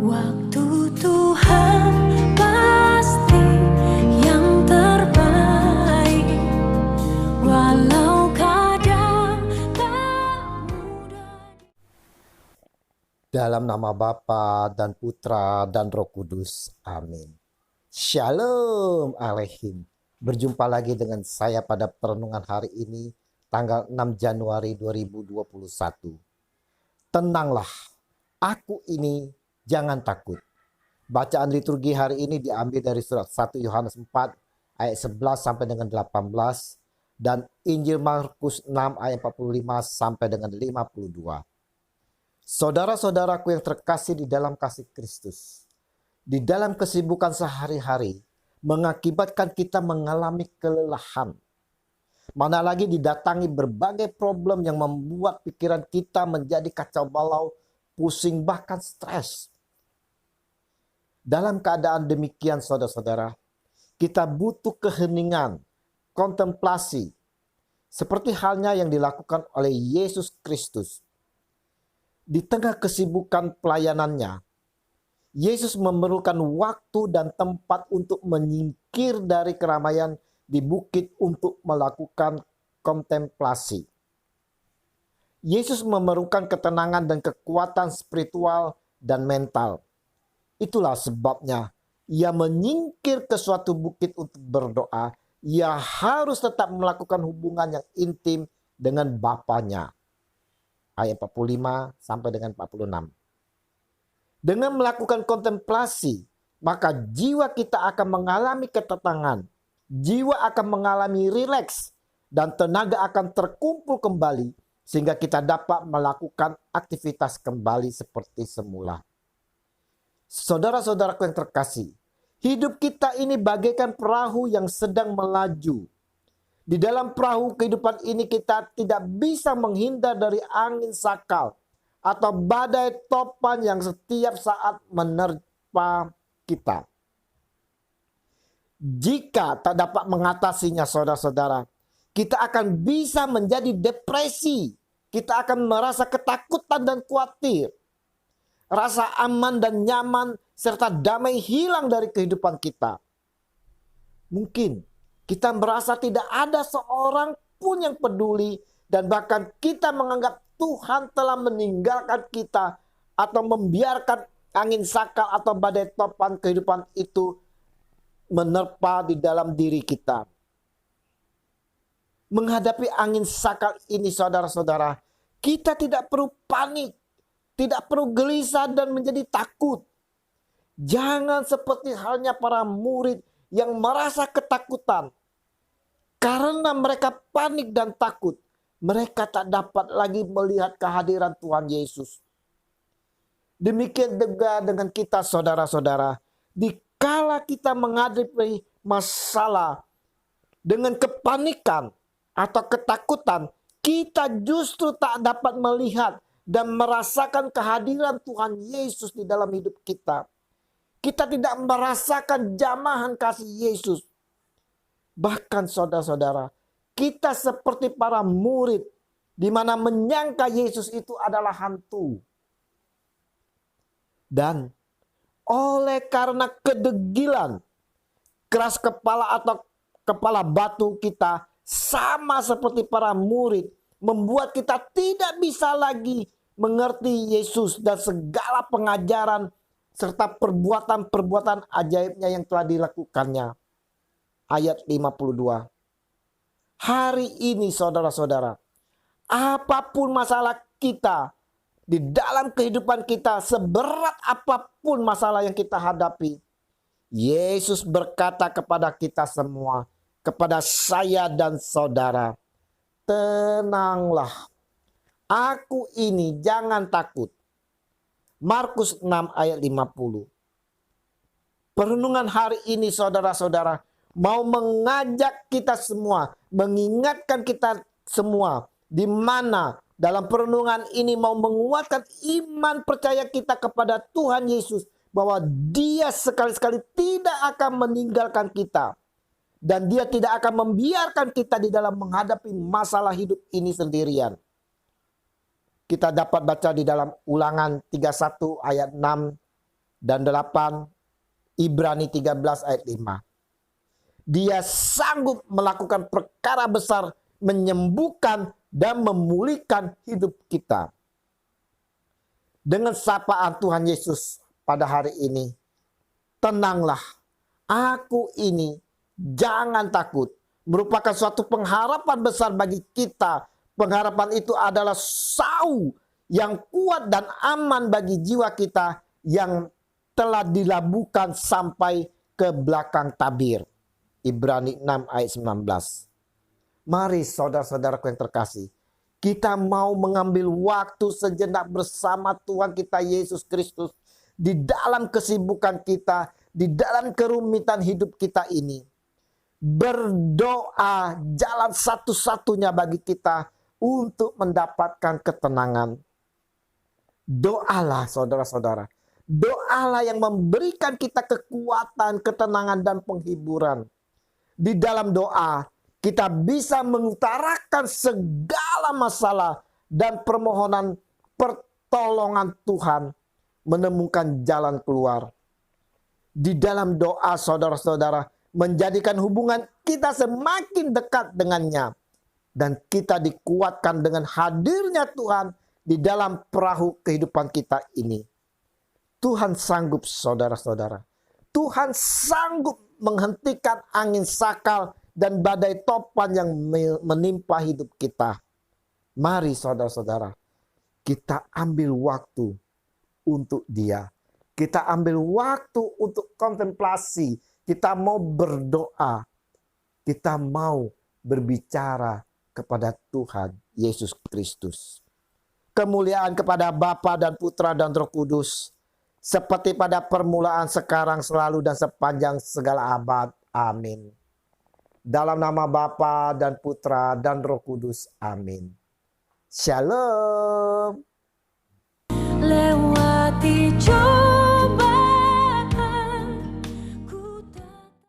Waktu Tuhan pasti yang terbaik, walau kadang tak mudah. Dalam nama Bapa dan Putra dan Roh Kudus. Amin. Shalom Aleihim. Berjumpa lagi dengan saya pada perenungan hari ini, tanggal 6 Januari 2021. Tenanglah, aku ini jangan takut. Bacaan liturgi hari ini diambil dari surat 1 Yohanes 4 ayat 11 sampai dengan 18 dan Injil Markus 6 ayat 45 sampai dengan 52. Saudara-saudaraku yang terkasih di dalam kasih Kristus, di dalam kesibukan sehari-hari mengakibatkan kita mengalami kelelahan. Mana lagi didatangi berbagai problem yang membuat pikiran kita menjadi kacau balau, pusing, bahkan stres. Dalam keadaan demikian, saudara-saudara, kita butuh keheningan, kontemplasi, seperti halnya yang dilakukan oleh Yesus Kristus. Di tengah kesibukan pelayanannya, Yesus memerlukan waktu dan tempat untuk menyingkir dari keramaian di bukit untuk melakukan kontemplasi. Yesus memerlukan ketenangan dan kekuatan spiritual dan mental. Itulah sebabnya ia menyingkir ke suatu bukit untuk berdoa. Ia harus tetap melakukan hubungan yang intim dengan Bapanya. Ayat 45 sampai dengan 46. Dengan melakukan kontemplasi, maka jiwa kita akan mengalami ketenangan. Jiwa akan mengalami rileks dan tenaga akan terkumpul kembali sehingga kita dapat melakukan aktivitas kembali seperti semula. Saudara-saudaraku yang terkasih, hidup kita ini bagaikan perahu yang sedang melaju. Di dalam perahu kehidupan ini kita tidak bisa menghindar dari angin sakal atau badai topan yang setiap saat menerpa kita. Jika tak dapat mengatasinya, saudara-saudara, kita akan bisa menjadi depresi. Kita akan merasa ketakutan dan khawatir. Rasa aman dan nyaman serta damai hilang dari kehidupan kita. Mungkin kita merasa tidak ada seorang pun yang peduli dan bahkan kita menganggap Tuhan telah meninggalkan kita atau membiarkan angin sakal atau badai topan kehidupan itu menerpa di dalam diri kita. Menghadapi angin sakal ini, saudara-saudara, kita tidak perlu panik, tidak perlu gelisah dan menjadi takut. Jangan seperti halnya para murid yang merasa ketakutan. Karena mereka panik dan takut, mereka tak dapat lagi melihat kehadiran Tuhan Yesus. Demikian juga dengan kita, saudara-saudara. Dikala kita menghadapi masalah dengan kepanikan atau ketakutan, kita justru tak dapat melihat dan merasakan kehadiran Tuhan Yesus di dalam hidup kita. Kita tidak merasakan jamahan kasih Yesus. Bahkan saudara-saudara, kita seperti para murid di mana menyangka Yesus itu adalah hantu. Dan oleh karena kedegilan, keras kepala atau kepala batu kita sama seperti para murid, membuat kita tidak bisa lagi mengerti Yesus dan segala pengajaran serta perbuatan-perbuatan ajaibnya yang telah dilakukannya. Ayat 52. Hari ini saudara-saudara, apapun masalah kita di dalam kehidupan kita, seberat apapun masalah yang kita hadapi, Yesus berkata kepada kita semua, kepada saya dan saudara, tenanglah, aku ini jangan takut. Markus 6 ayat 50. Perenungan hari ini saudara-saudara mau mengajak kita semua, mengingatkan kita semua, di mana dalam perenungan ini mau menguatkan iman percaya kita kepada Tuhan Yesus, bahwa Dia sekali-sekali tidak akan meninggalkan kita. Dan Dia tidak akan membiarkan kita di dalam menghadapi masalah hidup ini sendirian. Kita dapat baca di dalam Ulangan 31 ayat 6 dan 8, Ibrani 13 ayat 5. Dia sanggup melakukan perkara besar, menyembuhkan dan memulihkan hidup kita. Dengan sapaan Tuhan Yesus pada hari ini, tenanglah, aku ini, jangan takut. Merupakan suatu pengharapan besar bagi kita. Pengharapan itu adalah sau yang kuat dan aman bagi jiwa kita yang telah dilabuhkan sampai ke belakang tabir. Ibrani 6 ayat 19. Mari saudara-saudaraku yang terkasih, kita mau mengambil waktu sejenak bersama Tuhan kita Yesus Kristus di dalam kesibukan kita, di dalam kerumitan hidup kita ini. Berdoa jalan satu-satunya bagi kita untuk mendapatkan ketenangan. Doalah saudara-saudara. Doalah yang memberikan kita kekuatan, ketenangan, dan penghiburan. Di dalam doa, kita bisa mengutarakan segala masalah dan permohonan pertolongan Tuhan, menemukan jalan keluar. Di dalam doa, saudara-saudara, menjadikan hubungan kita semakin dekat dengannya. Dan kita dikuatkan dengan hadirnya Tuhan di dalam perahu kehidupan kita ini. Tuhan sanggup saudara-saudara. Tuhan sanggup menghentikan angin sakal dan badai topan yang menimpa hidup kita. Mari saudara-saudara, kita ambil waktu untuk Dia. Kita ambil waktu untuk kontemplasi. Kita mau berdoa. Kita mau berbicara kepada Tuhan Yesus Kristus. Kemuliaan kepada Bapa dan Putra dan Roh Kudus, seperti pada permulaan, sekarang, selalu, dan sepanjang segala abad. Amin. Dalam nama Bapa dan Putra dan Roh Kudus. Amin. Shalom. Lewati